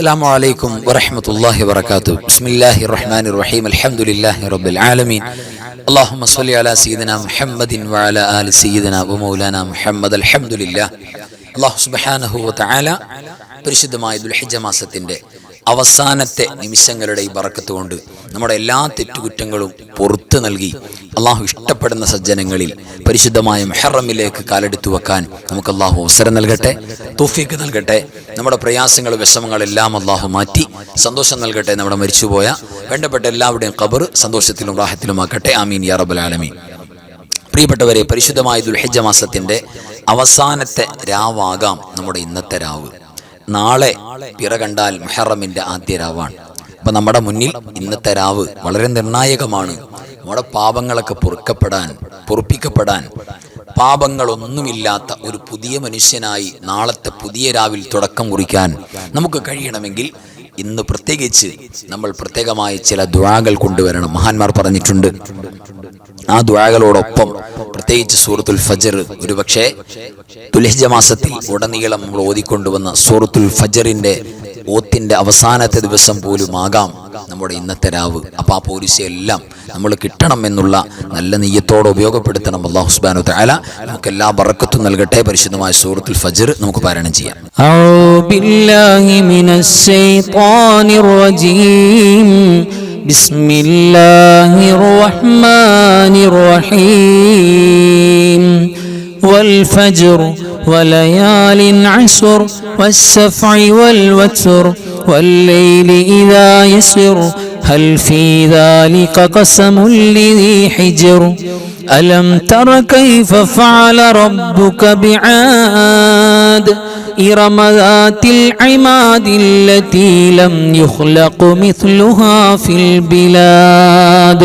السلام عليكم ورحمة الله وبركاته. بسم الله الرحمن الرحيم. الحمد لله رب العالمين. اللهم صل على سيدنا محمد وعلى آل سيدنا ومولانا محمد. الحمد لله. അല്ലാഹു സുബ്ഹാനഹു വ തആല പരിശുദ്ധമായ ദുൽഹിജ്ജ മാസത്തിന്റെ അവസാനത്തെ നിമിഷങ്ങളുടെ ഈ ബറക്കത്ത് കൊണ്ട് നമ്മുടെ എല്ലാ തെറ്റുകുറ്റങ്ങളും പുറത്തു നൽകി അള്ളാഹു ഇഷ്ടപ്പെടുന്ന സജ്ജനങ്ങളിൽ പരിശുദ്ധമായ മുഹറമിലേക്ക് കാലെടുത്തു വെക്കാൻ നമുക്ക് അള്ളാഹു അവസരം നൽകട്ടെ, തൗഫീഖ് നൽകട്ടെ. നമ്മുടെ പ്രയാസങ്ങൾ വിഷമങ്ങളെല്ലാം അള്ളാഹു മാറ്റി സന്തോഷം നൽകട്ടെ. നമ്മുടെ മരിച്ചുപോയ വേണ്ടപ്പെട്ട എല്ലാവരുടെയും ഖബർ സന്തോഷത്തിലും റാഹത്തിലുമാക്കട്ടെ. ആമീൻ യാ റബ്ബൽ ആലമീൻ. പ്രിയപ്പെട്ടവരെ, പരിശുദ്ധമായ ദുൽഹിജ്ജ മാസത്തിന്റെ അവസാനത്തെ രാവാകാം നമ്മുടെ ഇന്നത്തെ രാവ്. നാളെ പിറ കണ്ടാൽ മുഹറമിന്റെ ആദ്യ രാവാണ്. അപ്പൊ നമ്മുടെ മുന്നിൽ ഇന്നത്തെ രാവ് വളരെ നിർണായകമാണ്. നമ്മുടെ പാപങ്ങളൊക്കെ പൊറുപ്പിക്കപ്പെടാൻ പാപങ്ങളൊന്നുമില്ലാത്ത ഒരു പുതിയ മനുഷ്യനായി നാളത്തെ പുതിയ രാവിൽ തുടക്കം കുറിക്കാൻ നമുക്ക് കഴിയണമെങ്കിൽ ഇന്ന് പ്രത്യേകിച്ച് നമ്മൾ പ്രത്യേകമായി ചില ദുആകൾ കൊണ്ടുവരണം. മഹാന്മാർ പറഞ്ഞിട്ടുണ്ട്. ആ ദുആകളോടൊപ്പം പ്രത്യേകിച്ച് സൂറത്തുൽ ഫജ്ർ, ഒരുപക്ഷെ ദുൽഹിജ്ജ മാസത്തിൽ ഉടനീളം നമ്മൾ ഓതിക്കൊണ്ടുവന്ന സൂറത്തുൽ ഫജ്റിന്റെ ഓത്തിന്റെ അവസാനത്തെ ദിവസം പോലും ആകാം നമ്മുടെ ഇന്നത്തെ രാവ്. അപ്പോൾ ആ പോലീസെല്ലാം നമ്മൾ കിട്ടണം എന്നുള്ള നല്ല നിയ്യത്തോടെ ഉപയോഗപ്പെടുത്തണം. അല്ലാഹു സുബ്ഹാനഹു വ തആല നമുക്ക് എല്ലാ ബറക്കത്തും നൽകട്ടെ. പരിശുദ്ധമായ സൂറത്തുൽ ഫജ്ർ നമുക്ക് പാരായണം ചെയ്യാം. അഊദു ബില്ലാഹി മിനശ് ശൈത്വാനിർ റജീം. ബിസ്മില്ലാഹിർ റഹ്മാനിർ റഹീം. വൽ ഫജ്ർ وليال عشر والشفع والوتر والليل إذا يسر هل في ذلك قسم لذي حجر ألم تر كيف فعل ربك بعاد إرم ذات العماد التي لم يخلق مثلها في البلاد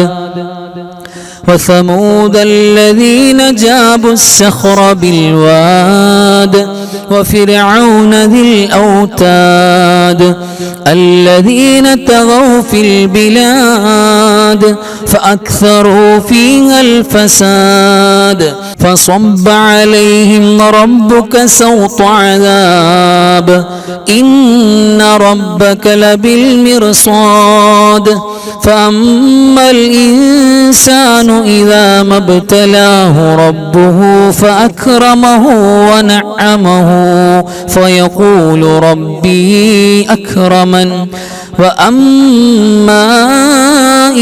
وثمود الذين جابوا الصخر بالواد وفرعون ذي الأوتاد الذين طغوا في البلاد فأكثروا فيها الفساد فصب عليهم ربك سوط عذاب إن ربك لبالمرصاد فأما الإنسان إذا ما ابتلاه ربه فأكرمه ونعمه فيقول ربي أكرمن وأما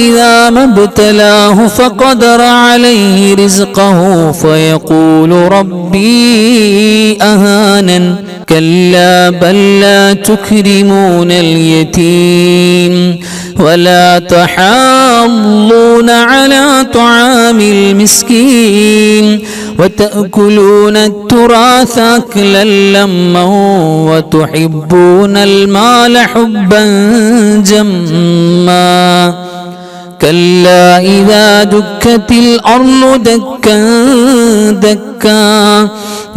إذا ما ابتلاه فقدر عليه رزقه فيقول ربي أهانن كلا بل لا تكرمون اليتيم ولا تحاضون على طعام المسكين وتأكلون التراث أكلا لما وتحبون المال حبا جما كلا إذا دكت الأرض دكا دكا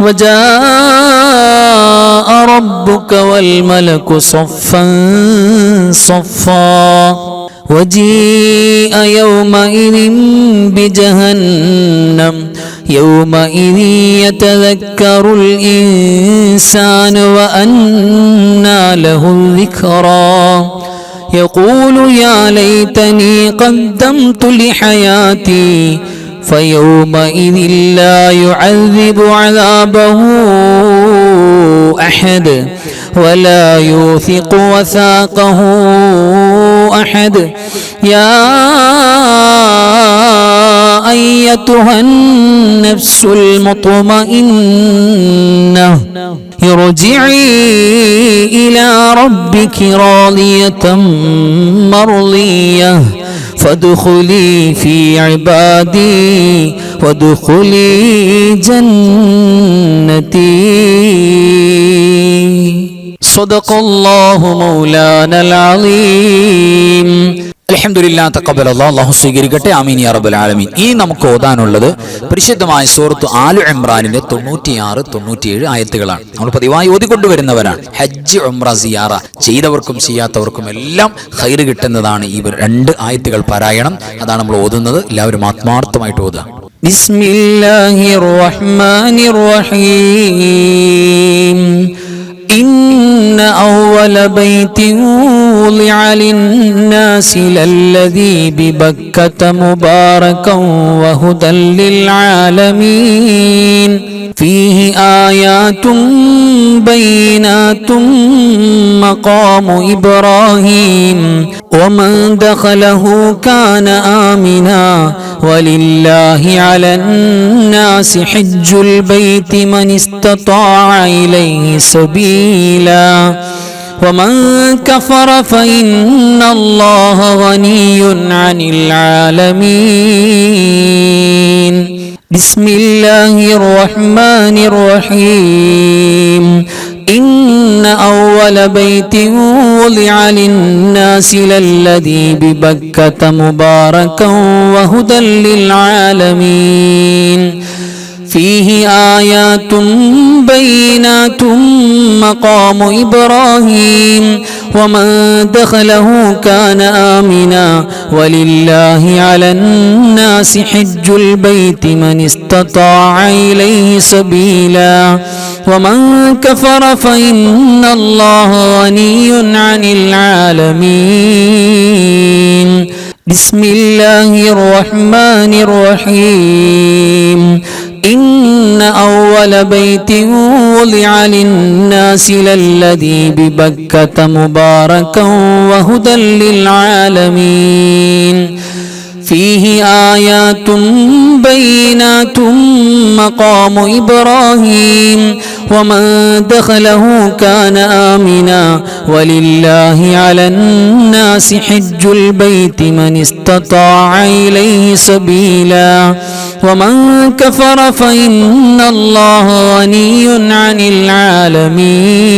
وجاء ربك والملك صفا صفا وجيء يومئذ بجهنم يومئذ يتذكر الإنسان وأنى له الذكرى يقول يا ليتني قدمت لحياتي فيومئذ لا يعذب عذابه أحد ولا يوثق وثاقه أحد يا أيتها النفس المطمئنة ارجعي إلى ربك راضية مرضية فادخلي في عبادي وادخلي جنتي. صدق الله مولانا العظيم. അൽഹംദുലില്ലാഹ് തഖബ്ബലല്ലാഹ്. അല്ലാഹു സ്വീകരിക്കട്ടെ. ആമീൻ യാ റബ്ബൽ ആലമീൻ. ഈ നമുക്ക് ഓതാനുള്ളത് പരിശുദ്ധമായ സൂറത്ത് ആലു ഇംറാനിന്റെ 96, 97 ആയത്തുകളാണ്. നമ്മൾ പതിവായി ഓതിക്കൊണ്ടുവരുന്നവരാണ്. ഹജ്ജ്, ഉംറ, സിയാറ ചെയ്തവർക്കും ചെയ്യാത്തവർക്കും എല്ലാം ഖൈർ കിട്ടുന്നതാണ് ഈ 2 ആയത്തുകൾ പാരായണം. അതാണ് നമ്മൾ ഓതുന്നത്. എല്ലാവരും ആത്മാർത്ഥമായിട്ട് ഓതുക. ബിസ്മില്ലാഹിർ റഹ്മാനിർ റഹീം. إن أول أول بيت وضع للناس للذي ببكة مباركا وهدى للعالمين فيه آيات بينات مقام إبراهيم ومن دخله كان آمنا ولله على الناس حج البيت من استطاع إليه سبيلا ومن كفر فإن الله غني عن العالمين بسم الله الرحمن الرحيم إن أول بيت وضع للناس للذي ببكة مباركا وهدى للعالمين فيه آيات بينات مقام إبراهيم ومن دخله كان آمنا ولله على الناس حج البيت من استطاع إليه سبيلا ومن كفر فإن الله غني عن العالمين بسم الله الرحمن الرحيم إن أول بيت وضع للناس للذي ببكة مباركا وهدى للعالمين فيه آيات بينات مقام إبراهيم ومن دخله كان آمنا ولله على الناس حج البيت من استطاع إليه سبيلا ومن كفر فإن الله غني عن العالمين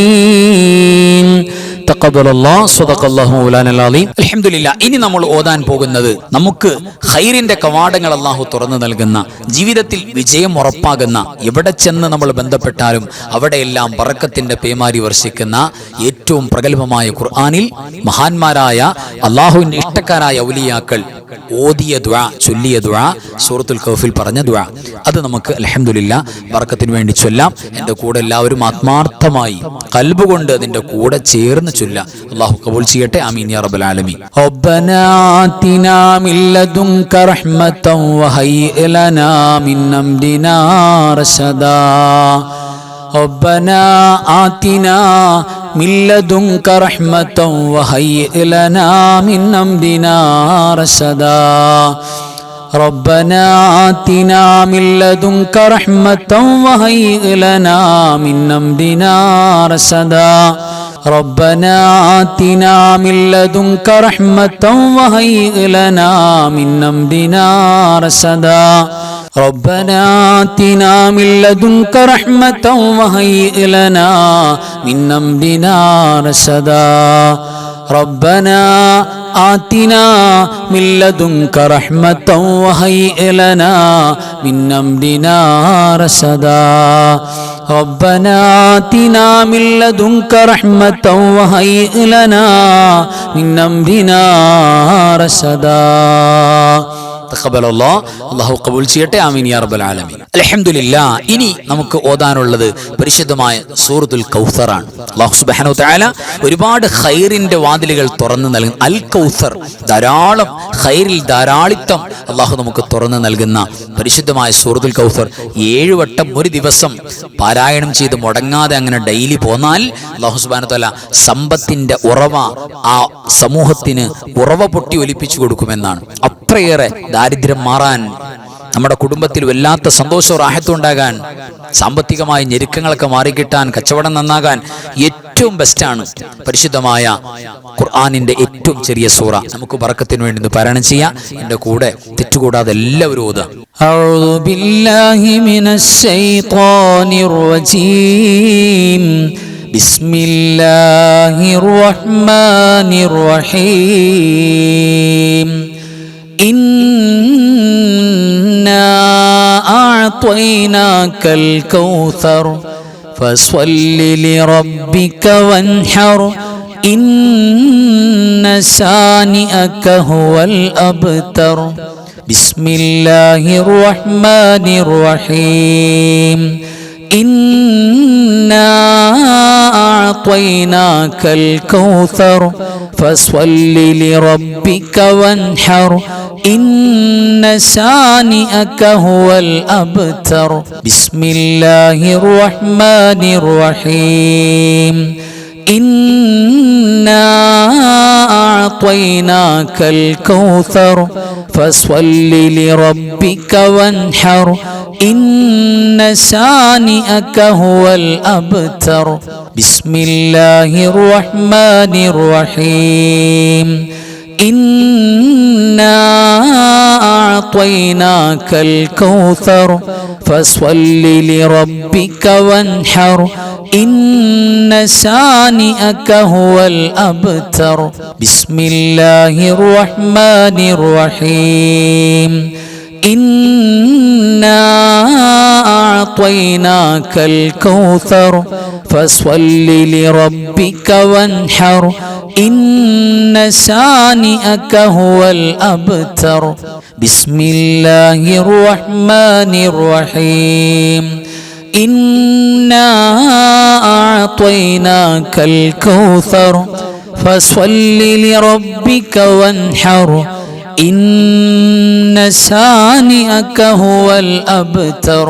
تقبل الله صدق الله مولانا العظيم الحمد لله. ഇനി നമ്മൾ ഓതാൻ പോകുന്നത് നമുക്ക് ഖൈറിന്റെ കവാടങ്ങൾ അല്ലാഹു തുറന്നു നൽകുന്ന, ജീവിതത്തിൽ വിജയം ഉറപ്പാകുന്ന, എവിടെ ചെന്ന് നമ്മൾ ബന്ധപ്പെട്ടാലും അവിടെയെല്ലാം ബറക്കത്തിന്റെ പേമാരി വർഷിക്കുന്ന ഏറ്റവും പ്രഗൽഭമായ ഖുർആനിൽ മഹാന്മാരായ അല്ലാഹുവിന്റെ ഇഷ്ടക്കാരായ ഔലിയാക്കൾ ഓതിയ ദുആ, ചൊല്ലിയ ദുആ, സൂറത്തുൽ കഹ്ഫിൽ പറഞ്ഞ ദുആ, അത് നമുക്ക് അൽഹംദുലില്ലാ ബറക്കത്തിന് വേണ്ടി ചൊല്ലാം. എൻ്റെ കൂടെ എല്ലാവരും ആത്മാർത്ഥമായി ഖൽബ് കൊണ്ട് അതിൻ്റെ കൂടെ ചേർന്ന് ചൊല്ലാം. അല്ലാഹു ഖബൂൽ ചെയ്യട്ടെ. ആമീൻ യാ റബ്ബൽ ആലമീൻ. ربنا آتنا من لدنك رحمة وهيئ لنا من أمرنا رشدا ربنا آتنا من لدنك رحمة وهيئ لنا من أمرنا رشدا ربنا آتنا من لدنك رحمة وهيئ لنا من أمرنا رشدا ربنا آتنا من لدنك رحمة وهيئ لنا من أمرنا رشدا ربنا آتنا من لدنك رحمة وهيئ لنا من أمرنا رشدا ربنا آتنا من لدنك رحمة وهيئ لنا من أمرنا رشدا ربنا آتنا من لدنك رحمة وهيئ لنا من أمرنا رشدا അല്ലാഹു ഖബൂൽ ചെയ്യട്ടെ. ആമീൻ യാ റബ്ബൽ ആലമീൻ. അൽഹംദുലില്ലാ. ഇനി നമുക്ക് ഓതാനുള്ളത് പരിശുദ്ധമായ സൂറത്തുൽ കൗസറാണ്. അല്ലാഹു സുബ്ഹാനഹു വതആല ഒരുപാട് ഖൈറിന്റെ വാതിലുകൾ തുറന്നു നൽകും. അൽ കൗസർ, ധാരാളം ഖൈറിൽ ധാരാളിത്തം അല്ലാഹു നമുക്ക് തുറന്നു നൽകുന്ന പരിശുദ്ധമായ സൂറത്തുൽ കൗസർ 7 വട്ടം ഒരു ദിവസം പാരായണം ചെയ്ത് മുടങ്ങാതെ അങ്ങനെ ഡെയിലി പോന്നാൽ അല്ലാഹു സുബ്ഹാനഹു വതആല സമ്പത്തിന്റെ ഉറവ ആ സമൂഹത്തിന് ഉറവ പൊട്ടി ഒലിപ്പിച്ചു കൊടുക്കുമെന്നാണ്. അത്രയേറെ ദാരിദ്ര്യം മാറാൻ, നമ്മുടെ കുടുംബത്തിൽ വല്ലാത്ത സന്തോഷവും റാഹത്തും ഉണ്ടാകാൻ, സാമ്പത്തികമായ ഞെരുക്കങ്ങളൊക്കെ മാറിക്കിട്ടാൻ, കച്ചവടം നന്നാകാൻ ഏറ്റവും ബെസ്റ്റാണ് പരിശുദ്ധമായ ഖുർആനിന്റെ ഏറ്റവും ചെറിയ സൂറ. നമുക്ക് ബറക്കത്തിന് വേണ്ടി ഒന്ന് പാരായണം ചെയ്യാം. എൻ്റെ കൂടെ തെറ്റുകൂടാതെ എല്ലാവരും ഓതാം. أعوذ بالله من الشيطان الرجيم بسم الله الرحمن الرحيم إنا أعطيناك الكوثر فصل لربك وانحر إن شانئك هو الأبتر بسم الله الرحمن الرحيم إنا أعطيناك الكوثر فصل لربك وانحر إن شانئك هو الأبتر بسم الله الرحمن الرحيم إنا أعطيناك الكوثر فصل لربك وانحر إن شانئك هو الأبتر بسم الله الرحمن الرحيم إنا أعطيناك الكوثر فصل لربك وانحر إن شانئك هو الأبتر بسم الله الرحمن الرحيم إنا أعطيناك الكوثر فصل لربك وانحر إن شانئك هو الأبتر بسم الله الرحمن الرحيم إنا أعطيناك الكوثر فصل لربك وانحر إن شانئك هو الأبتر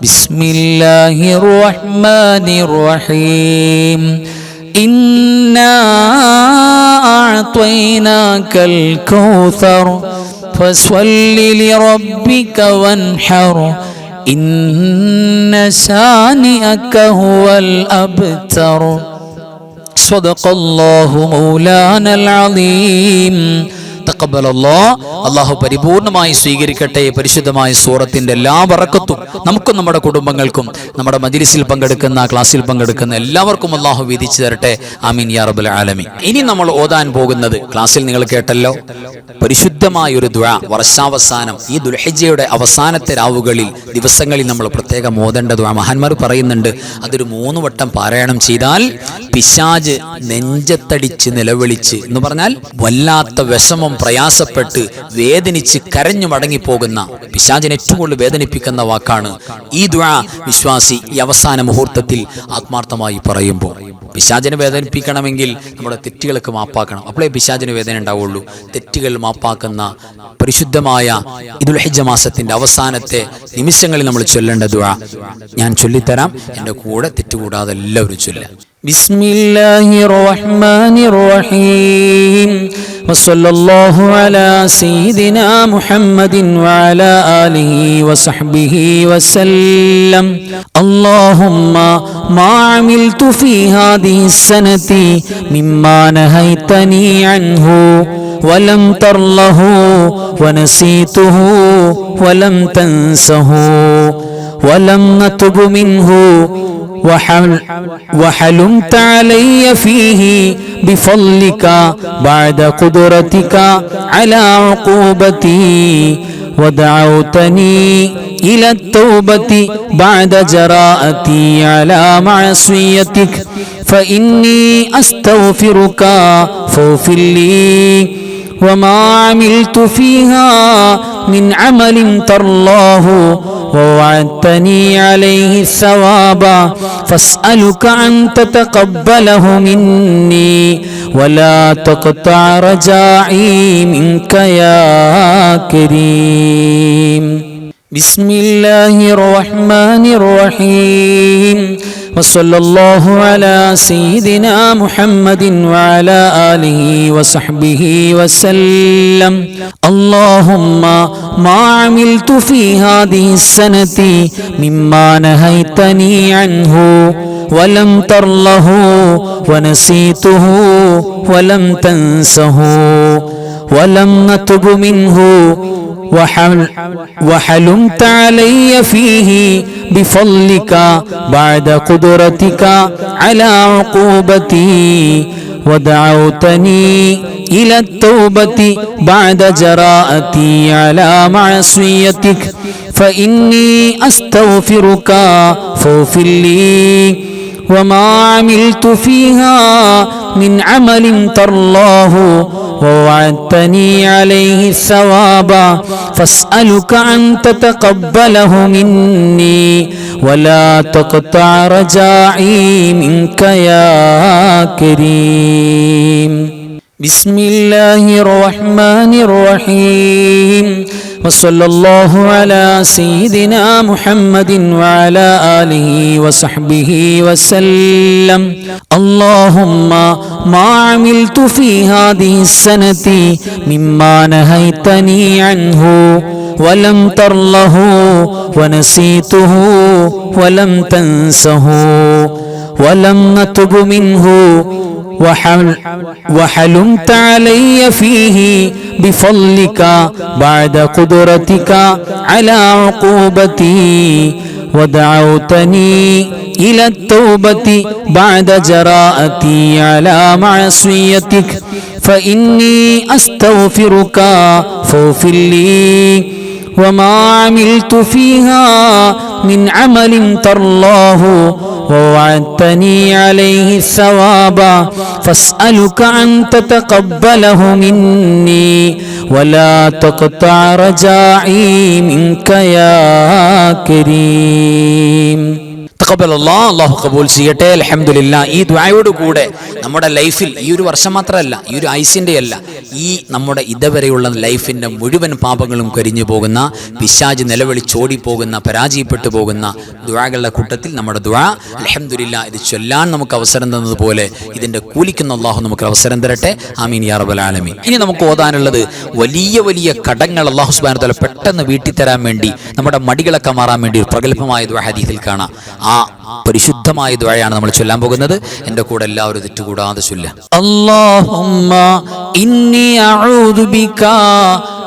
بسم الله الرحمن الرحيم إنا أعطيناك الكوثر فصل لربك وانحر إن شانئك هو الأبتر صدق الله مولانا العظيم അല്ലാഹു പരിപൂർണമായി സ്വീകരിക്കട്ടെ. പരിശുദ്ധമായ സൂറത്തിന്റെ എല്ലാ ബറക്കത്തും നമുക്കും നമ്മുടെ കുടുംബങ്ങൾക്കും നമ്മുടെ മജ്‌ലിസിൽ പങ്കെടുക്കുന്ന ക്ലാസ്സിൽ പങ്കെടുക്കുന്ന എല്ലാവർക്കും അല്ലാഹു വീതിച്ചു തരട്ടെ. ആമീൻ യാ റബ്ബൽ ആലമീൻ. ഇനി നമ്മൾ ഓതാൻ പോകുന്നത് ക്ലാസ്സിൽ നിങ്ങൾ കേട്ടല്ലോ, പരിശുദ്ധമായ ഒരു ദുആ. വർഷാവസാനം ഈ ദുൽഹിജ്ജയുടെ അവസാനത്തെ രാവുകളിൽ ദിവസങ്ങളിൽ നമ്മൾ പ്രത്യേകം ഓതേണ്ട ദുആ. മഹാന്മാർ പറയുന്നുണ്ട്, അതൊരു 3 വട്ടം പാരായണം ചെയ്താൽ പിശാച് നെഞ്ചത്തടിച്ച് നിലവിളിച്ച് എന്ന് പറഞ്ഞാൽ വല്ലാത്ത വിഷമം പ്രയാസപ്പെട്ട് വേദനിച്ച് കരഞ്ഞു മടങ്ങിപ്പോകുന്ന പിശാചിനെ ഏറ്റവും കൂടുതൽ വേദനിപ്പിക്കുന്ന വാക്കാണ് ഈ ദുആ. വിശ്വാസി ഈ അവസാന മുഹൂർത്തത്തിൽ ആത്മാർത്ഥമായി പറയുമ്പോൾ പിശാചിനെ വേദനിപ്പിക്കണമെങ്കിൽ നമ്മുടെ തെറ്റുകൾക്ക് മാപ്പാക്കണം. അപ്പോഴേ പിശാചിന് വേദന ഉണ്ടാവുള്ളൂ. തെറ്റുകൾ മാപ്പാക്കുന്ന പരിശുദ്ധമായ ദുൽഹിജ്ജ മാസത്തിന്റെ അവസാനത്തെ നിമിഷങ്ങളിൽ നമ്മൾ ചൊല്ലേണ്ട ദുആ ഞാൻ ചൊല്ലിത്തരാം. എൻ്റെ കൂടെ തെറ്റുകൂടാതെ എല്ലാവരും ചൊല്ലാം. ബിസ്മില്ലാഹിർ റഹ്മാനിർ റഹീം വസല്ലല്ലാഹു അലാ സയ്യിദിനാ മുഹമ്മദിൻ വഅലാ ആലിഹി വസഹ്ബിഹി വസല്ലം. അല്ലാഹുമ്മ മാ അമിൽതു ഫീ ഹാദിഹി സനതി മിമ്മാ നഹൈതനി അൻഹു വലം തർലഹു വനസീതുഹു വലം തൻസഹു വലം നതുബു മിൻഹു وحلمت علي فيه بفضلك بعد قدرتك على عقوبتي ودعوتني إلى التوبة بعد جراءتي على معصيتك فإني أستغفرك فاغفر لي وما عملت فيها من عمل ترضاه ووعدتني عليه الثواب فاسألك أن تتقبله مني ولا تقطع رجائي منك يا كريم. بسم الله الرحمن الرحيم وصلى الله على سيدنا محمد وعلى آله وصحبه وسلم. اللهم ما عملت في هذه السنة مما نهيتني عنه ولم ترله ونسيته ولم تنسه ولم نتب منه وحلمت علي فيه بفضلك بعد قدرتك على عقوبتي ودعوتني إلى التوبة بعد جراءتي على معصيتك فإني أستغفرك فاغفر لي وما عملت فيها من عمل ترضاه ووعدتني عليه الثواب فاسألك أن تتقبله مني ولا تقطع رجائي منك يا كريم. بسم الله الرحمن الرحيم وصلى الله على سيدنا محمد وعلى آله وصحبه وسلم. اللهم ما عملت في هذه السنة مما نهيتني عنه ولم ترله ونسيته ولم تنسه ولم نتب منه وحلمت علي فيه بفضلك بعد قدرتك على عقوبتي ودعوتني إلى التوبة بعد جراءتي على معصيتك فإني أستغفرك فاغفر لي وما عملت فيها من عمل ترضاه ووعدتني عليه الثواب فاسألك أن تتقبله مني ولا تقطع رجائي منك يا كريم. അല്ലാഹു കബൂൽ ചെയ്യട്ടെ. അൽഹംദുലില്ലാ. ഈ ദുആയോട് കൂടെ നമ്മുടെ ലൈഫിൽ ഈ ഒരു വർഷം മാത്രമല്ല, ഈ ഒരു ആയുസിന്റെ അല്ല, ഈ നമ്മുടെ ഇതുവരെയുള്ള ലൈഫിന്റെ മുഴുവൻ പാപങ്ങളും കരിഞ്ഞു പോകുന്ന, പിശാച് നിലവിളിച്ചോടി പോകുന്ന, പരാജയപ്പെട്ടു പോകുന്ന ദുആകളുടെ കൂട്ടത്തിൽ നമ്മുടെ ദുആ അൽഹംദുലില്ലാ ഇത് ചൊല്ലാൻ നമുക്ക് അവസരം തന്നതുപോലെ ഇതിന്റെ കൂലിക്കുന്ന അല്ലാഹു നമുക്ക് അവസരം തരട്ടെ. ആമീൻ യാ റബ്ബൽ ആലമീൻ. ഇനി നമുക്ക് ഓതാനുള്ളത് വലിയ വലിയ കടങ്ങൾ അല്ലാഹു സുബ്ഹാനഹു വ തആല പെട്ടെന്ന് വീട്ടിത്തരാൻ വേണ്ടി, നമ്മുടെ മടികളൊക്കെ മാറാൻ വേണ്ടി ഒരു പ്രഗൽഭമായ ദുആ ഹദീസിൽ കാണാം. ആ പരിശുദ്ധമായ ദുആയാണ് നമ്മൾ ചൊല്ലാൻ പോകുന്നത്. എൻ്റെ കൂടെ എല്ലാവരും തെറ്റുകൂടാതെ ചൊല്ലുക. അല്ലാഹുമ്മ ഇന്നി അഊദു ബിക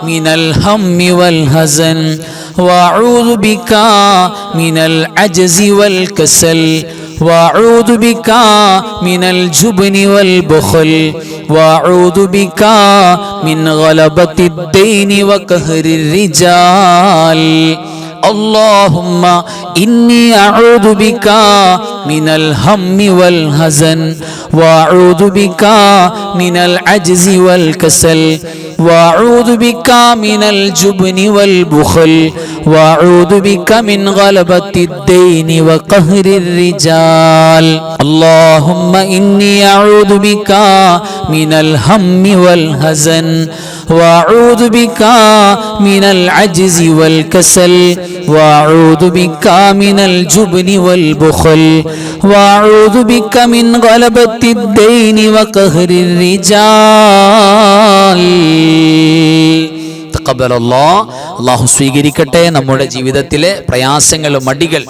മിനൽ ഹമ്മി വൽ ഹസൻ വഅഊദു ബിക മിനൽ അജ്സി വൽ കസൽ വഅഊദു ബിക മിനൽ ജുബ്നി വൽ ബുഖൽ വഅഊദു ബിക മിൻ ഗലബത്തിദ് ദൈനി വഖഹ്രിർ റിജാൽ. اللهم إني أعوذ بك من الهم والحزن وأعوذ بك من العجز والكسل وأعوذ بك من الجبن والبخل وأعوذ بك من غلبة الدين وقهر الرجال. اللهم إني أعوذ بك من الهم والحزن وأعوذ بك من العجز والكسل وأعوذ بك من الجبن والبخل وأعوذ بك من غلبة الدين وقهر الرجال. അല്ലാഹു സ്വീകരിക്കട്ടെ. നമ്മുടെ ജീവിതത്തിലെ പ്രയാസങ്ങൾ, മടികൾ,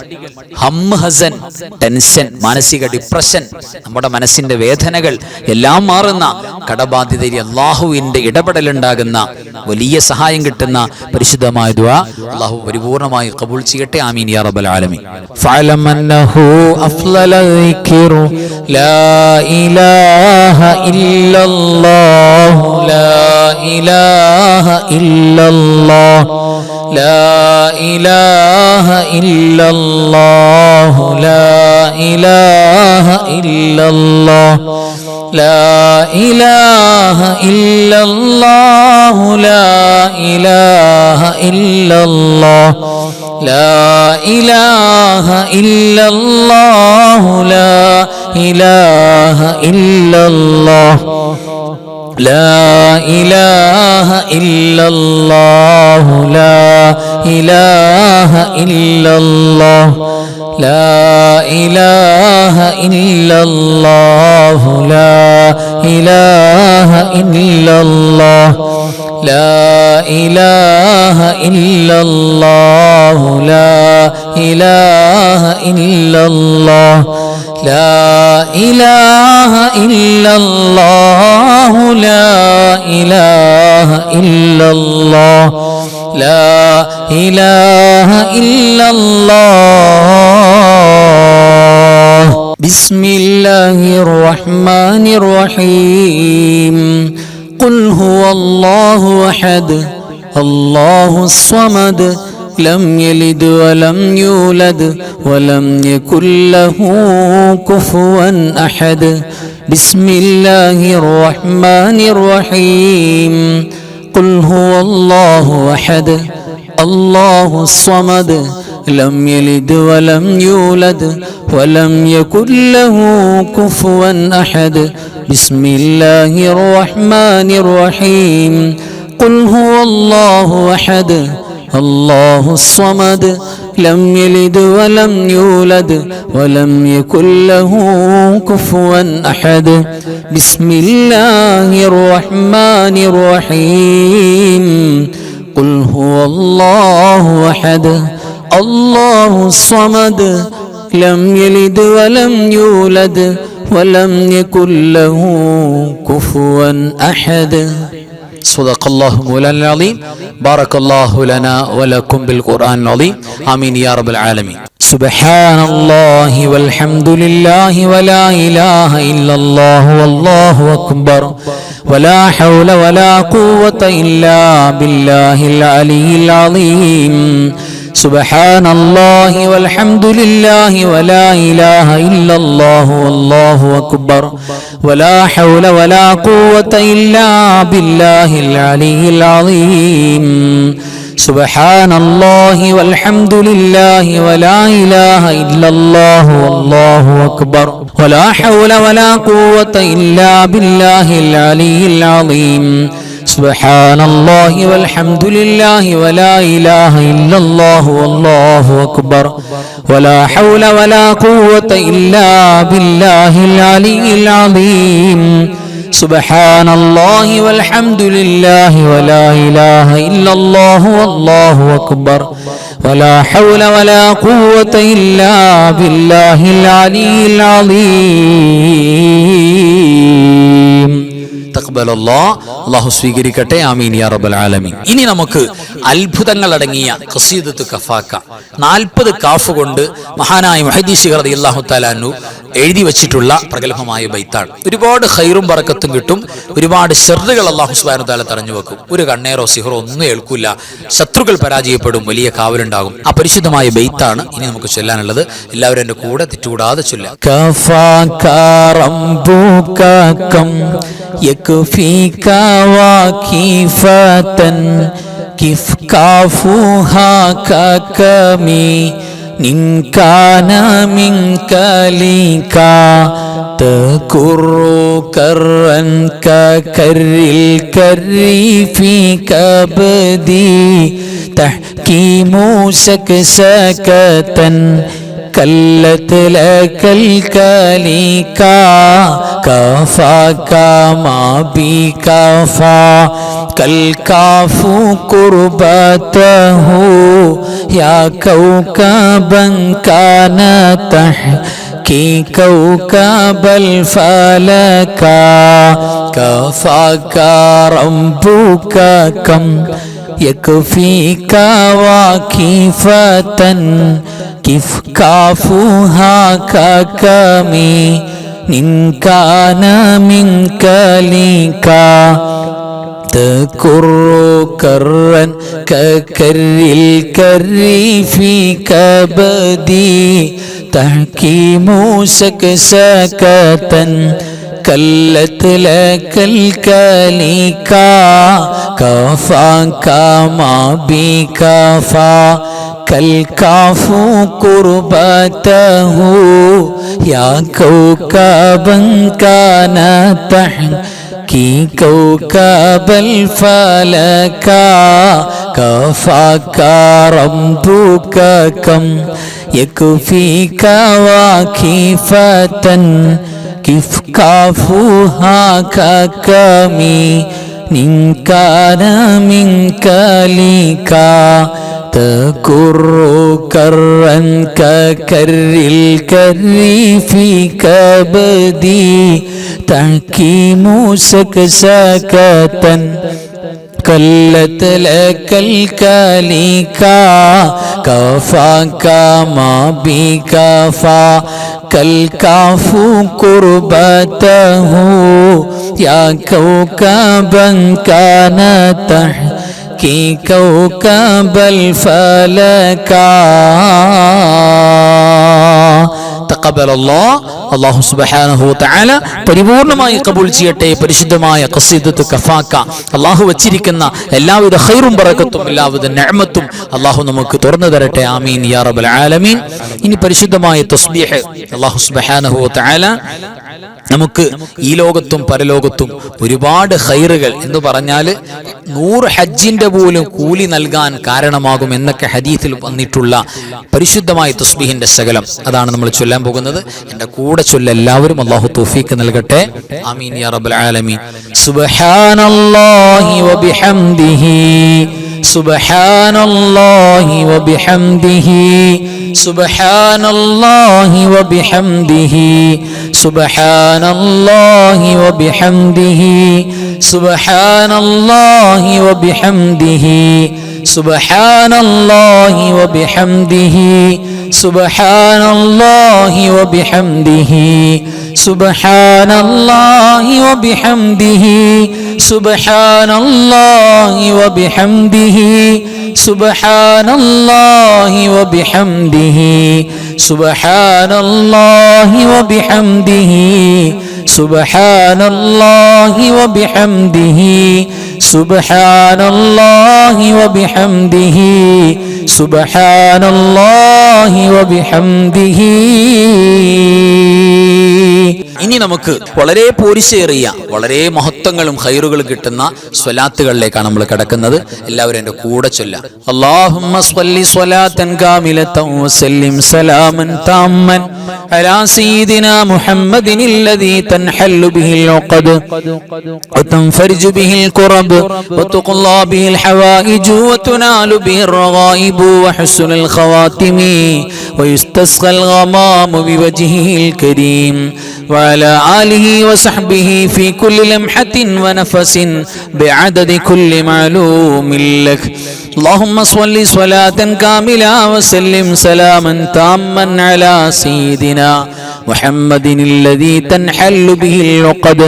ഹം, ഹസൻ, ടെൻഷൻ, മാനസിക ഡിപ്രഷൻ, നമ്മുടെ മനസ്സിന്റെ വേദനകൾ എല്ലാം മാറുന്ന, കടബാധ്യതയിൽ അല്ലാഹുവിന്റെ ഇടപെടലുണ്ടാകുന്ന, വലിയ സഹായം കിട്ടുന്ന പരിശുദ്ധമായ ദുആ അല്ലാഹു പരിപൂർണമായി ഖബൂൽ ചെയ്യട്ടെ. ആമീൻ യാ റബ്ബൽ ആലമീൻ. ഫഅലം അന്നഹു അഫ്ളൽ ദിക്റു ലാ ഇലാഹ ഇല്ലല്ലാഹു ലാ ഇലാഹ ഇല്ലല്ലാഹ് ലാ ഇലാഹ ഇല്ലല്ലാഹു ലാ ഇലാഹ ഇല്ലല്ലാഹ് ലാ ഇലാഹ ഇല്ലല്ലാഹു ലാ ഇലാഹ ഇല്ലല്ലാഹ് ലാ ഇലാഹ ഇല്ലല്ലാഹു ലാ ഇലാഹ ഇല്ലല്ലാഹ് لا إله إلا الله لا إله إلا الله لا إله إلا الله لا إله إلا الله لا إله إلا الله لا إله إلا الله لا إله إلا الله لا إله إلا الله لا إله إلا الله. بسم الله الرحمن الرحيم. قل هو الله أحد الله الصمد لم يلد ولم يولد ولم يكن له كفوا أحد. بسم الله الرحمن الرحيم قل هو الله أحد الله الصمد لم يلد ولم يولد ولم يكن له كفوا أحد بسم الله الرحمن الرحيم قل هو الله أحد الله الصمد لم يلد ولم يولد ولم يكن له كفوا أحد بسم الله الرحمن الرحيم قل هو الله أحد الله الصمد لم يلد ولم يولد ولم يكن له كفوا أحد صدق الله مولانا العظيم بارك الله لنا ولكم بالقرآن العظيم آمين يا رب العالمين سبحان الله والحمد لله ولا إله إلا الله والله أكبر ولا حول ولا قوة إلا بالله العلي العظيم سبحان الله والحمد لله ولا إله إلا الله والله أكبر ولا حول ولا قوة إلا بالله العلي العظيم سبحان الله والحمد لله ولا إله إلا الله والله أكبر ولا حول ولا قوة إلا بالله العلي العظيم سبحان الله والحمد لله ولا إله إلا الله والله أكبر ولا حول ولا قوة إلا بالله العلي العظيم سبحان الله والحمد لله ولا إله إلا الله والله أكبر ولا حول ولا قوة إلا بالله العلي العظيم അല്ലാഹു സ്വീകരിക്കട്ടെ ആമീൻ യാ റബ്ബൽ ആലമീൻ. ഇനി നമുക്ക് അത്ഭുതങ്ങൾ അടങ്ങിയ ഖസീദത്തു കഫാക്ക 40 കാഫ് കൊണ്ട് മഹാനായ മുഹദ്ദിസ് റളിയല്ലാഹു തആല അൻഹു എഴുതി വെച്ചിട്ടുള്ള പ്രഗൽഭമായ ബൈത്താണ്. ഒരുപാട് ഖൈറും ബറക്കത്തും കിട്ടും, ഒരുപാട് ഷർറുകൾ അല്ലാഹു സുബ്ഹാനഹു വ തആല തടഞ്ഞു വെക്കും. ഒരു കണ്ണേറോ സിഹറോ ഒന്നും ഏൽക്കില്ല, ശത്രുക്കൾ പരാജയപ്പെടും, വലിയ കാവലുണ്ടാകും. ആ പരിശുദ്ധമായ ബൈത്താണ് ഇനി നമുക്ക് ചൊല്ലാനുള്ളത്. എല്ലാവരും എൻ്റെ കൂടെ തെറ്റുകൂടാതെ ചൊല്ലാം. يكفيك واكفة كيف كافوها ككمي إن كان منك لك تكر كرا ككر الكر في كبدي تحكيم سكسكة كلت لك الكليكا كفاك ما بكفا كالكاف قربته يا كوكبا كان تحكي كوكب الفلكا كفاك ربك كم يكفيك واكفة كيف كافوها ككمي إن كان منك لك تكر كرا ككر الكر في كبدي تحكيم سكسكة كلت لك الكليكا كفاك ما بكفا كالكاف قربته يا كوكبا كان تحكي كوكب الفلكا كفاك ربك كم يكفيك واكفة كيف كافوها ككمي إن كان منك لك تكر كرا ككر الكر في كبدي تحكيم سكسكة كلت لك الكليكا كفاك ما بكفا كالكاف قربته يا كوكبا كان تحكي كوكب الفلكا അല്ലാഹു സുബ്ഹാനഹു വ തആല പരിപൂർണമായി കബൂൽ ചെയ്യട്ടെ. പരിശുദ്ധമായ ഖസീദത്തു കഫാക്ക അല്ലാഹു വച്ചിരിക്കുന്ന എല്ലാവിധ ഖൈറും ബറക്കത്തും എല്ലാവിധ നിഅമത്തും അല്ലാഹു നമുക്ക് തുറന്നു തരട്ടെ. ആമീൻ യാ റബ്ബൽ ആലമീൻ. ഇനി പരിശുദ്ധമായ തസ്ബീഹ് അല്ലാഹു സുബ്ഹാനഹു വ തആല നമുക്ക് ഈ ലോകത്തും പരലോകത്തും ഒരുപാട് ഖൈറുകൾ എന്ന് പറഞ്ഞാൽ 100 ഹജ്ജിന്റെ പോലും കൂലി നൽകാൻ കാരണമാകും എന്നൊക്കെ ഹദീസിൽ വന്നിട്ടുള്ള പരിശുദ്ധമായ തസ്ബീഹിന്റെ ശകലം അതാണ് നമ്മൾ ചൊല്ലാൻ പോകുന്നത്. എന്റെ കൂടെ ചൊല്ല എല്ലാവരും അല്ലാഹു തൗഫീഖ് നൽകട്ടെ. ആമീൻ യാ റബ്ബൽ ആലമീൻ. സുബ്ഹാനല്ലാഹി വബിഹംദിഹി സുബ്ഹാനല്ലാഹി വബിഹംദിഹി സുബ്ഹാനല്ലാഹി വബിഹംദിഹി സുബ്ഹാനല്ലാഹി വബിഹംദിഹി സുബ്ഹാനല്ലാഹി വബിഹംദിഹി സുബ്ഹാനല്ലാഹി വബിഹംദിഹി സുബ്ഹാനല്ലാഹി വബിഹംദിഹി സുബ്ഹാനല്ലാഹി വബിഹംദിഹി സുബ്ഹാനല്ലാഹി വബിഹംദിഹി സുബ്ഹാനല്ലാഹി വബിഹംദിഹി സുബ്ഹാനല്ലാഹി വബിഹംദിഹി സുബ്ഹാനല്ലാഹി വബിഹംദിഹി സുബ്ഹാനല്ലാഹി വബിഹംദിഹി സുബ്ഹാനല്ലാഹി വബിഹംദിഹി. ഇനി നമുക്ക് വളരെ പോരിശേറിയ വളരെ മഹത്വങ്ങളും ഖൈറുകളും കിട്ടുന്ന സ്വലാത്തുകളിലേക്കാണ് നമ്മൾ കിടക്കുന്നത്. എല്ലാവരും എൻ്റെ കൂടെ ചൊല്ലാം. اللهم صل صلاة كاملة وسلم سلاما تاما على سيدنا محمد الذي تنحل به العقد وتنفرج به الكرب وتقضى به الحوائج وتنال به الرغائب وحسن الخواتم ويستسقى الغمام بوجهه الكريم وعلى آله وصحبه في كل لمحة ونفس بعدد كل معلوم لك. اللهم صل صلاة كاملة وسلم سلاما تاما على سيدنا محمد الذي تنحل به العقد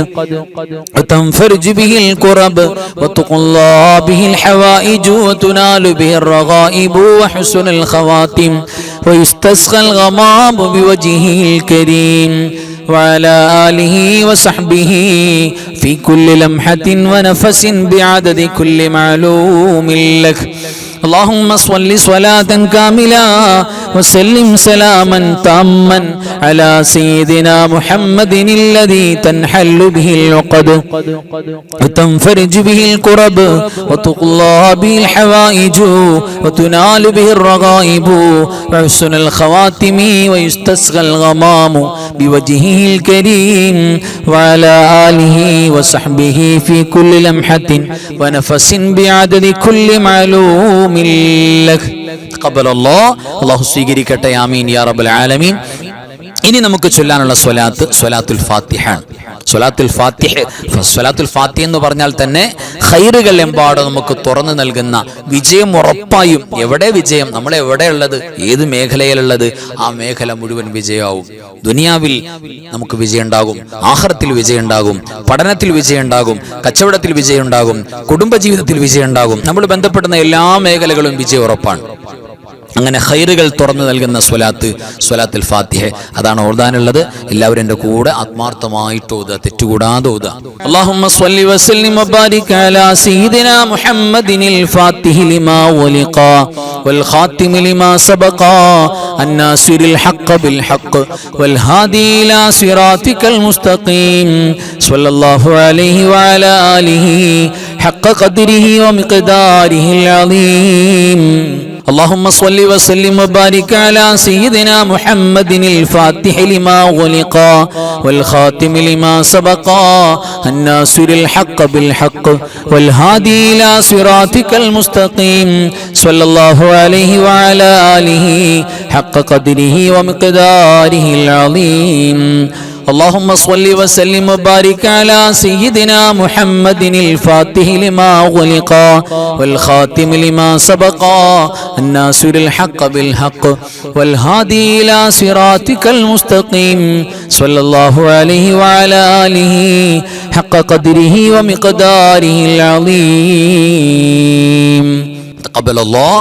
وتنفرج به الكرب وتقضى به الحوائج وتنال به الرغائب وحسن الخواتم ويستسقى الغمام بوجهه الكريم وعلى آله وصحبه في كل لمحة ونفس بعدد كل معلوم لك. اللهم صل صلاة كاملة وسلم سلاما تاما على سيدنا محمد الذي تنحل به العقد وتنفرج به الكرب وتقضى به الحوائج وتنال به الرغائب وحسن الخواتم ويستسقى الغمام بوجهه الكريم وعلى آله وصحبه في كل لمحة ونفس بعدد كل معلوم അല്ലാഹു സ്വീകരിക്കട്ടെ. ആമീൻ യാ റബ്ബൽ ആലമീൻ. ഇനി നമുക്ക് ചൊല്ലാനുള്ള സ്വലാത്തുൽ ഫാത്തിഹ. സ്വലാത്തുൽ ഫാത്തിഹ എന്ന് പറഞ്ഞാൽ തന്നെ ഖൈറുകൾ എമ്പാടും നമുക്ക് തുറന്നു നൽകുന്ന വിജയം ഉറപ്പായും. എവിടെ വിജയം? നമ്മൾ എവിടെയുള്ളത്, ഏത് മേഖലയിലുള്ളത്, ആ മേഖല മുഴുവൻ വിജയമാവും. ദുനിയാവിൽ നമുക്ക് വിജയം ഉണ്ടാകും, ആഖിറത്തിൽ വിജയം ഉണ്ടാകും, പഠനത്തിൽ വിജയം ഉണ്ടാകും, കച്ചവടത്തിൽ വിജയം ഉണ്ടാകും, കുടുംബജീവിതത്തിൽ വിജയം ഉണ്ടാകും. നമ്മൾ ബന്ധപ്പെടുന്ന എല്ലാ മേഖലകളും വിജയം ഉറപ്പാണ്. അങ്ങനെ ഖൈറുകൾ തുറന്നു നൽകുന്ന സ്വലാത്തുൽ ഫാത്തിഹ അതാണ് ഓതാനുള്ളത്. എല്ലാവരും എൻ്റെ കൂടെ ആത്മാർത്ഥമായിട്ട് ഓതുക, തെറ്റുകൂടാതെ ഓതുക. اللهم صل وسلم وبارك على سيدنا محمد الفاتح لما ولق والخاتم لما سبق الناصر الحق بالحق والهادي إلى صراطك المستقيم صلى الله عليه وعلى آله حق قدره ومقداره العظيم. اللهم صل وسلم وبارك على سيدنا محمد الفاتح لما غلق والخاتم لما سبق الناصر الحق بالحق والهادي إلى صراطك المستقيم صلى الله عليه وعلى آله حق قدره ومقداره العظيم. اللهم صل وسلم وبارك على سيدنا محمد الفاتح لما غلق والخاتم لما سبق الناصر الحق بالحق والهادي إلى صراطك المستقيم صلى الله عليه وعلى آله حق قدره ومقداره العظيم. تقبل الله.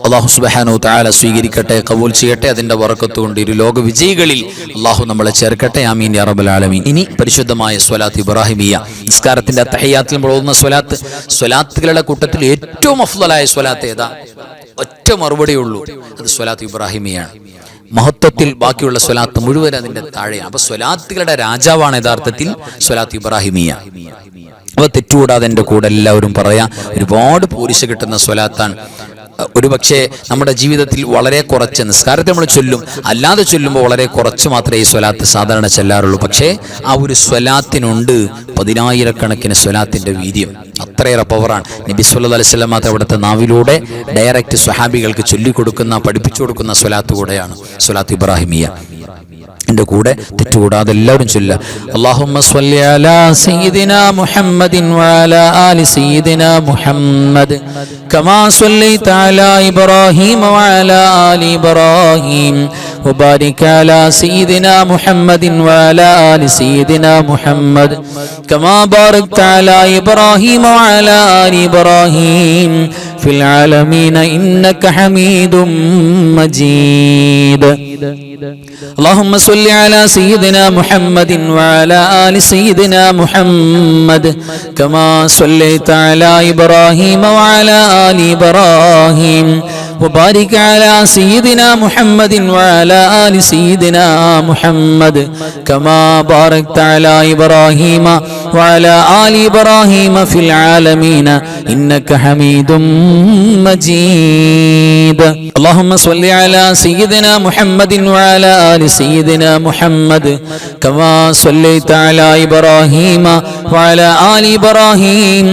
അല്ലാഹു സുബ്ഹാനഹു തആല സ്വീകരിക്കട്ടെ, ഖബൂൽ ചെയ്യട്ടെ. അതിന്റെ ബറക്കത്ത് കൊണ്ട് ഇരു ലോക വിജയികളിൽ അല്ലാഹു നമ്മളെ ചേർക്കട്ടെ. ആമീൻ യാ റബ്ബൽ ആലമീൻ. ഇനി പരിശുദ്ധമായ സ്വലാത്ത് ഇബ്രാഹിമിയ, നിസ്കാരത്തിന്റെ തഹയ്യാത്തിൽ നമ്മൾ ഓതുന്ന സ്വലാത്തുകളുടെ കൂട്ടത്തിൽ ഏറ്റവും അഫ്ളലായ സ്വലാത്ത് ഏതാ? ഒറ്റ മറുപടിയേ ഉള്ളൂ, അത് സ്വലാത്ത് ഇബ്രാഹിമിയാണ്. മഹത്വത്തിൽ ബാക്കിയുള്ള സ്വലാത്ത് മുഴുവൻ അതിന്റെ താഴെയാണ്. അപ്പൊ സ്വലാത്തുകളുടെ രാജാവാണ് യഥാർത്ഥത്തിൽ സ്വലാത്ത് ഇബ്രാഹിമിയ. അപ്പൊ തെറ്റുകൂടാതെ എൻ്റെ കൂടെ എല്ലാവരും പറയാം. ഒരുപാട് പോരിശ കിട്ടുന്ന സ്വലാത്താണ്. ഒരുപക്ഷെ നമ്മുടെ ജീവിതത്തിൽ വളരെ കുറച്ച്, നിസ്കാരത്തെ നമ്മൾ ചൊല്ലും, അല്ലാതെ ചൊല്ലുമ്പോൾ വളരെ കുറച്ച് മാത്രമേ ഈ സ്വലാത്ത് സാധാരണ ചെല്ലാറുള്ളൂ. പക്ഷേ ആ ഒരു സ്വലാത്തിനുണ്ട് 10,000-കണക്കിന് സ്വലാത്തിന്റെ വീര്യം. അത്രയേറെ പവറാണ്. നബി സല്ലല്ലാഹു അലൈഹി വസല്ലം മാത്രം അവിടുത്തെ നാവിലൂടെ ഡയറക്റ്റ് സ്വഹാബികൾക്ക് ചൊല്ലിക്കൊടുക്കുന്ന, പഠിപ്പിച്ചു കൊടുക്കുന്ന സ്വലാത്ത് കൂടെയാണ് സ്വലാത്ത് ഇബ്രാഹിമിയ. എൻ്റെ കൂടെ തെറ്റുകൂടാതെ എല്ലാവരും ചൊല്ലുക. അല്ലാഹുമ്മ സ്വല്ലി അലാ സയ്യിദിനാ മുഹമ്മദിൻ വഅലാ ആലി സയ്യിദിനാ മുഹമ്മദ് കമാ സ്വല്ലൈത അലാ ഇബ്രാഹീമ വഅലാ ആലി ഇബ്രാഹീം വബാരിക് അലാ സയ്യിദിനാ മുഹമ്മദിൻ വഅലാ ആലി സയ്യിദിനാ മുഹമ്മദ് കമാ ബാരക്ത അലാ ഇബ്രാഹീമ വഅലാ ആലി ഇബ്രാഹീം ഫിൽ ആലമീന ഇന്നക ഹമീദും മജീദ്. اللهم صل على سيدنا محمد وعلى آل سيدنا محمد كما صليت على إبراهيم وعلى آل إبراهيم وبارك على سيدنا محمد وعلى آل سيدنا محمد كما باركت على إبراهيم وعلى آل إبراهيم في العالمين إنك حميد مجيد. اللهم صل على سيدنا محمد وعلى آل سيدنا محمد كما صليت على إبراهيم وعلى آل إبراهيم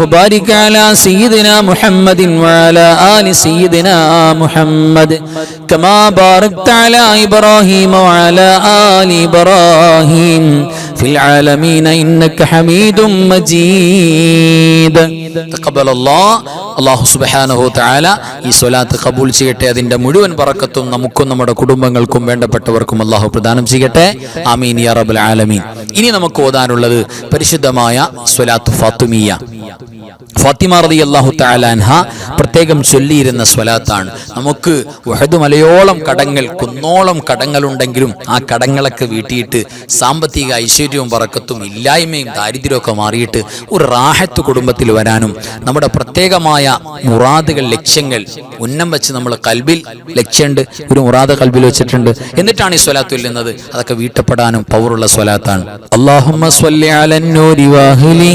وبارك على سيدنا محمد وعلى آل سيدنا محمد كما باركت على إبراهيم وعلى آل إبراهيم في العالمين إنك حميد مجيد. تقبل الله. അല്ലാഹു സുബ്ഹാനഹു തആല ഈ സ്വലാത്ത് ഖബൂൽ ചെയ്യട്ടെ. അതിന്റെ മുഴുവൻ ബറക്കത്തും നമുക്കും നമ്മുടെ കുടുംബങ്ങൾക്കും വേണ്ടപ്പെട്ടവർക്കും അല്ലാഹു പ്രദാനം ചെയ്യട്ടെ. ആമീൻ യാ റബ്ബൽ ആലമീൻ. ഇനി നമുക്ക് ഓതാനുള്ളത് പരിശുദ്ധമായ സ്വലാത്ത് ഫാത്തിമിയ. ഫാത്തിമ റളിയല്ലാഹു തആല അൻഹ പ്രത്യേകം ചൊല്ലിയിരുന്ന സ്വലാത്താണ്. നമുക്ക് വഹദ് മലയോളം കടങ്ങൾ, കുന്നോളം കടങ്ങളുണ്ടെങ്കിലും ആ കടങ്ങളൊക്കെ വീട്ടിയിട്ട് സാമ്പത്തിക ഐശ്വര്യവും ബറക്കത്തും ഇല്ലായ്മയും ദാരിദ്ര്യമൊക്കെ മാറിയിട്ട് ഒരു റാഹത്ത് കുടുംബത്തിൽ വരാനും നമ്മുടെ പ്രത്യേകമായ മുറാദുകൾ, ലക്ഷ്യങ്ങൾ ഉന്നം വെച്ച് നമ്മൾ കൽബിൽ ലക്ഷ്യമുണ്ട്, ഒരു മുറാദ് കൽബിൽ വെച്ചിട്ടുണ്ട്, എന്നിട്ടാണ് ഈ സ്വലാത്ത് ചൊല്ലുന്നത്. അതൊക്കെ വീട്ടപ്പെടാനും പവറുള്ള സ്വലാത്താണ്. അല്ലാഹുമ്മ സ്വല്ലി അലൻ നൂരി വാഹിലി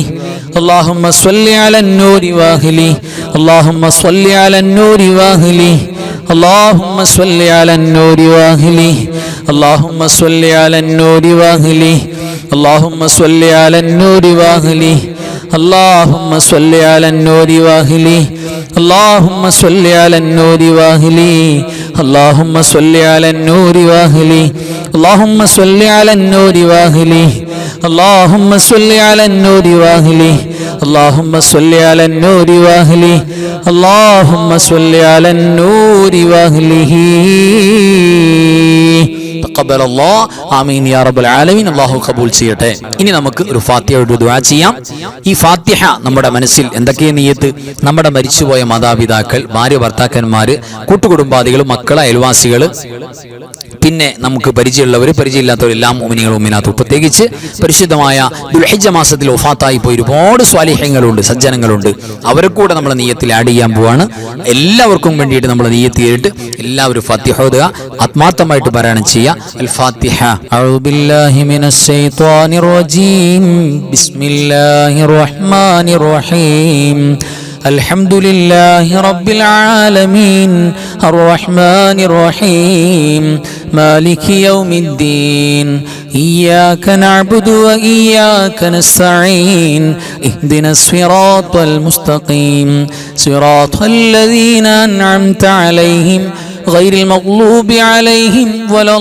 اللهم صل على النور واهلي اللهم صل على النور واهلي اللهم صل على النور واهلي اللهم صل على النور واهلي اللهم صل على النور واهلي اللهم صل على النور واهلي اللهم صل على النور واهلي اللهم صل على النور واهلي اللهم صل على النور واهلي اللهم صل على النور واهلي اللهم صل على النور واهلي اللهم صل على النور واهله. تقبل الله. ആമീൻ യാ റബ്ബൽ ആലമീൻ. അല്ലാഹു ഖബൂൽ ചെയ്യട്ടെ. ഇനി നമുക്ക് ഒരു ഫാത്തിഹയുടെ ദുആ ചെയ്യാം. ഈ ഫാത്തിഹ നമ്മുടെ മനസ്സിൽ എന്തൊക്കെയാണ് നിയ്യത്ത്? നമ്മുടെ മരിച്ചുപോയ മാതാപിതാക്കൾ, ഭാര്യ, ഭർത്താക്കന്മാര്, കൂട്ടുകുടുംബാദികൾ, മക്കള്, അയൽവാസികൾ, പിന്നെ നമുക്ക് പരിചയമുള്ളവർ, പരിചയമില്ലാത്തവരെല്ലാം മുഅ്മിനീങ്ങളും മുഅ്മിനാത്തും, പ്രത്യേകിച്ച് പരിശുദ്ധമായ ദുൽഹിജ്ജ മാസത്തിൽ വഫാത്തായി പോയി ഒരുപാട് സ്വാലിഹ്യങ്ങളുണ്ട്, സജ്ജനങ്ങളുണ്ട്. അവരെ കൂടെ നമ്മൾ നിയ്യത്തിൽ ആഡ് ചെയ്യാൻ പോവാണ്. എല്ലാവർക്കും വേണ്ടിയിട്ട് നമ്മൾ നിയ്യത്ത് ചെയ്തിട്ട് എല്ലാവരും ഫാത്തിഹ ഓതുക, ആത്മാർത്ഥമായിട്ട് പാരായണം ചെയ്യുക. അൽ ഫാത്തിഹ. അഊദു ബില്ലാഹി മിനശ് ശൈത്വാനിർ റജീം. ബിസ്മില്ലാഹിർ റഹ്മാനിർ റഹീം. الحمد لله رب العالمين الرحمن الرحيم مالك يوم الدين إياك نعبد وإياك نستعين اهدنا الصراط المستقيم صراط الذين أنعمت عليهم غير المغلوب عليهم ولا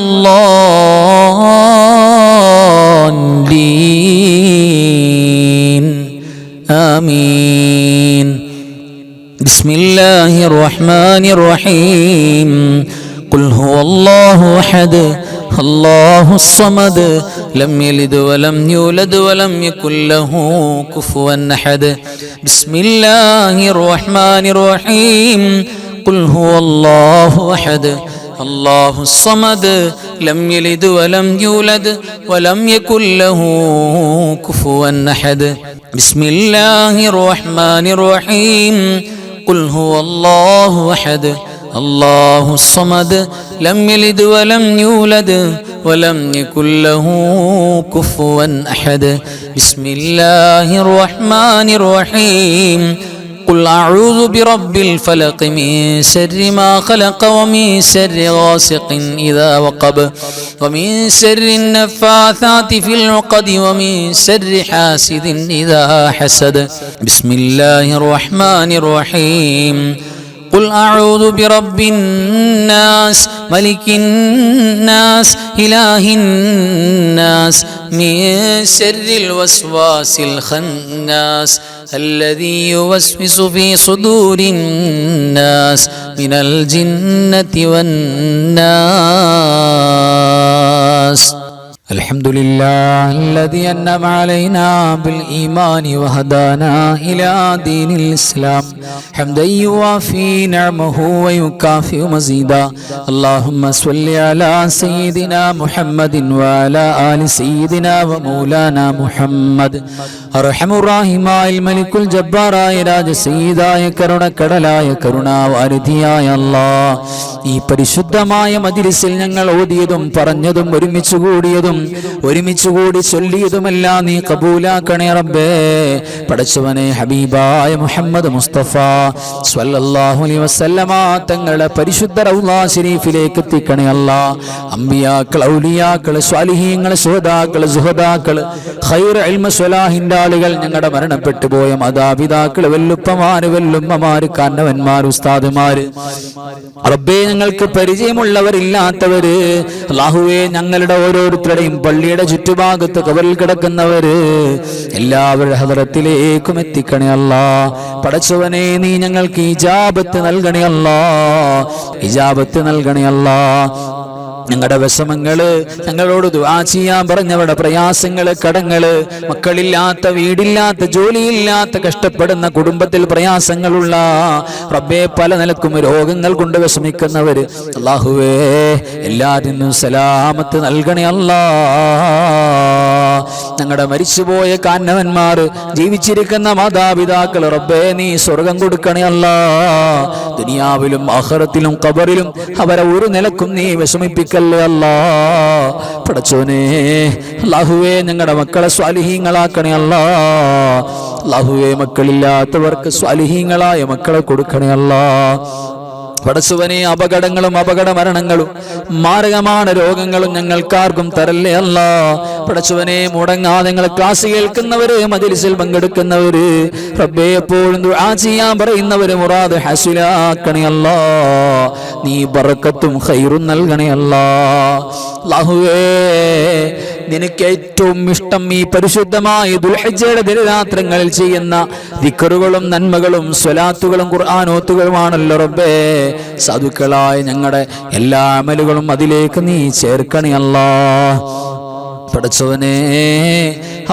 الضالين آمين. بسم الله الرحمن الرحيم. قل هو الله أحد الله الصمد لم يلد ولم يولد ولم يكن له كفوا أحد. بسم الله الرحمن الرحيم. قل هو الله أحد الله الصمد لم يلد ولم يولد ولم يكن له كفوا أحد بسم الله الرحمن الرحيم قل هو الله أحد الله الصمد لم يلد ولم يولد ولم يكن له كفوا أحد بسم الله الرحمن الرحيم قل أعوذ برب الفلق من شر ما خلق ومن شر غاسق إذا وقب ومن شر النفاثات في العقد ومن شر حاسد إذا حسد بسم الله الرحمن الرحيم قل أعوذ برب الناس ملك الناس إله الناس من شر الوسواس الخناس الذي يوسوس في صدور الناس من الجنة والناس الحمد لله الذي أنعم علينا بالإيمان وهدانا إلى دين الإسلام حمدا يوافي نعمه ويكافئ مزيدا اللهم صل على سيدنا محمد وعلى آل سيدنا ومولانا محمد أرحم الراحمين الملك الجبار راج സയ്യിദായ കരുണക്കടലായ കരുണാവാരിധിയായ അല്ലാഹ് ഈ പരിശുദ്ധമായ മജ്‌ലിസിൽ ഞങ്ങൾ ഓതിയതും പറഞ്ഞതും ഒരുമിച്ച് കൂടി ചൊല്ലിയതുമെല്ലാം നീ കബൂലാക്കണേ റബ്ബേ. പടച്ചവനെ ഹബീബായ മുഹമ്മദ് മുസ്തഫ സ്വല്ലല്ലാഹു അലൈഹി വസല്ലമ തങ്ങളെ പരിശുദ്ധ റൗള ശരീഫിലേക്ക് എത്തിക്കണേ അല്ലാഹ്. അമ്പിയാക്കൾ, ഔലിയാക്കൾ, സ്വാലിഹീങ്ങൾ, ശുഹദാക്കൾ, സുഹദാക്കൾ, ഖൈർ ഇൽമ സ്വലാഹിന്റെ ആളുകൾ, ഞങ്ങളുടെ മരണപ്പെട്ടു പോയ മാതാപിതാക്കൾ, വെല്ലുപ്പമാര്, വെല്ലുമ്മമാര്, കാരണവന്മാർ, ഉസ്താദുമാര്, റബ്ബേ ഞങ്ങൾക്ക് പരിചയമുള്ളവരില്ലാത്തവര്, അല്ലാഹുവേ ഞങ്ങളുടെ ഓരോരുത്തരുടെയും പള്ളിയുടെ ചുറ്റുഭാഗത്ത് ഖബറിൽ കിടക്കുന്നവര് എല്ലാവരുടെ ഹദറത്തിലേക്കും എത്തിക്കണേ അല്ലാഹ്. പടച്ചവനെ നീ ഞങ്ങൾക്ക് ഇജാബത്ത് നൽകണേ അല്ലാഹ്, ഇജാബത്ത് നൽകണേ അല്ലാഹ്. ഞങ്ങളുടെ വിഷമങ്ങള്, ഞങ്ങളോട് ദുആ ചെയ്യാൻ പറഞ്ഞവരുടെ പ്രയാസങ്ങള്, കടങ്ങള്, മക്കളില്ലാത്ത, വീടില്ലാത്ത, ജോലിയില്ലാത്ത, കഷ്ടപ്പെടുന്ന, കുടുംബത്തിൽ പ്രയാസങ്ങളുള്ള റബ്ബേ, പല നിലക്കും രോഗങ്ങൾ കൊണ്ട് വിഷമിക്കുന്നവര്, അല്ലാഹുവേ എല്ലാത്തിനും സലാമത്ത് നൽകണേ അല്ലാഹ്. ഞങ്ങളുടെ മരിച്ചുപോയ കാരണവന്മാർ, ജീവിച്ചിരിക്കുന്ന മാതാപിതാക്കൾ, റബ്ബേ നീ സ്വർഗം കൊടുക്കണേ അല്ലാഹ്. ദുനിയാവിലും ആഖിറത്തിലും ഖബറിലും അവരെ ഒരു നിലക്കും നീ വിഷമിപ്പിക്കല്ലേ അല്ലാഹ്. പടച്ചോനെ അല്ലാഹുവേ ഞങ്ങളുടെ മക്കളെ സ്വാലിഹീങ്ങളാക്കണേ അല്ലാഹ്. അല്ലാഹുവേ മക്കളില്ലാത്തവർക്ക് സ്വാലിഹീങ്ങളായ മക്കളെ കൊടുക്കണേ അല്ലാഹ്. പടച്ചവനെ അപകടങ്ങളും അപകട മരണങ്ങളും മാരകமான രോഗങ്ങളും ഞങ്ങൾക്കാർക്കും തരല്ലേ അല്ലാഹ്. പടച്ചവനെ മുടങ്ങാതെ ഞങ്ങൾ ക്ലാസ് കേൾക്കുന്നവര്, മജ്‌ലിസിൽ പങ്കെടുക്കുന്നവര്, റബ്ബേ എപ്പോഴും ദുആ ചെയ്യാൻ പറയുന്നവര് മുറാദ് ഹസിലാക്കണേ അല്ലാഹ്. നീ ബറക്കത്തും ഖൈറും നൽകണേ അല്ലാഹ്. അല്ലാഹുവേ നിനക്ക് ഏറ്റവും ഇഷ്ടം ഈ പരിശുദ്ധമായ ദുൽഹിജ്ജയുടെ ദിനരാത്രങ്ങളിൽ ചെയ്യുന്ന ദിക്റുകളും നന്മകളും സ്വലാത്തുകളും ഖുർആനോത്തുകളുമാണല്ലോ റബ്ബേ. സാധുക്കളായ ഞങ്ങളുടെ എല്ലാ അമലുകളും അതിലേക്ക് നീ ചേർക്കണേ അല്ലാഹ്. പടച്ചവനെ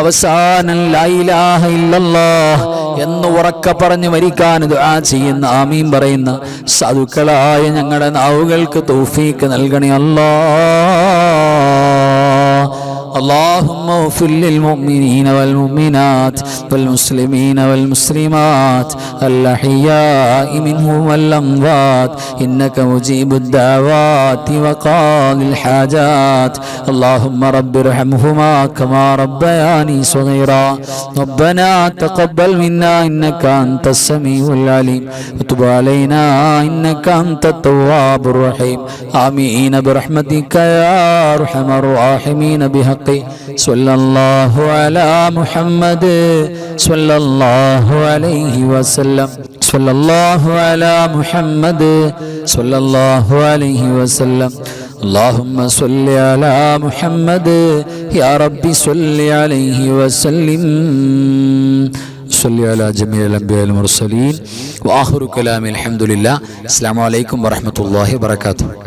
അവസാനം ലാ ഇലാഹ ഇല്ലല്ലാഹ് എന്ന് ഉറക്കെ പറഞ്ഞ് മരിക്കാൻ ദുആ ചെയ്യുന്ന, ആമീൻ പറയുന്ന സാധുക്കളായ ഞങ്ങളുടെ നാവുകൾക്ക് തൗഫീഖ് നൽകണേ അല്ലാഹ്. اللهم اغفر للمؤمنين والمؤمنات والمسلمين والمسلمات الأحياء منهم والأموات إنك مجيب الدعوات وقاضي الحاجات. اللهم رب ارحمهما كما ربياني صغيرا. ربنا تقبل منا إنك أنت السميع العليم وتب علينا إنك أنت التواب الرحيم. آمين برحمتك يا أرحم الراحمين. بحق صلى الله على محمد صلى الله عليه وسلم. صلى الله على محمد صلى الله عليه وسلم. اللهم صل على محمد يا ربي صل عليه وسلم. صل على جميع الأنبياء والمرسلين وآخر كلام الحمد لله. السلام عليكم ورحمة الله وبركاته.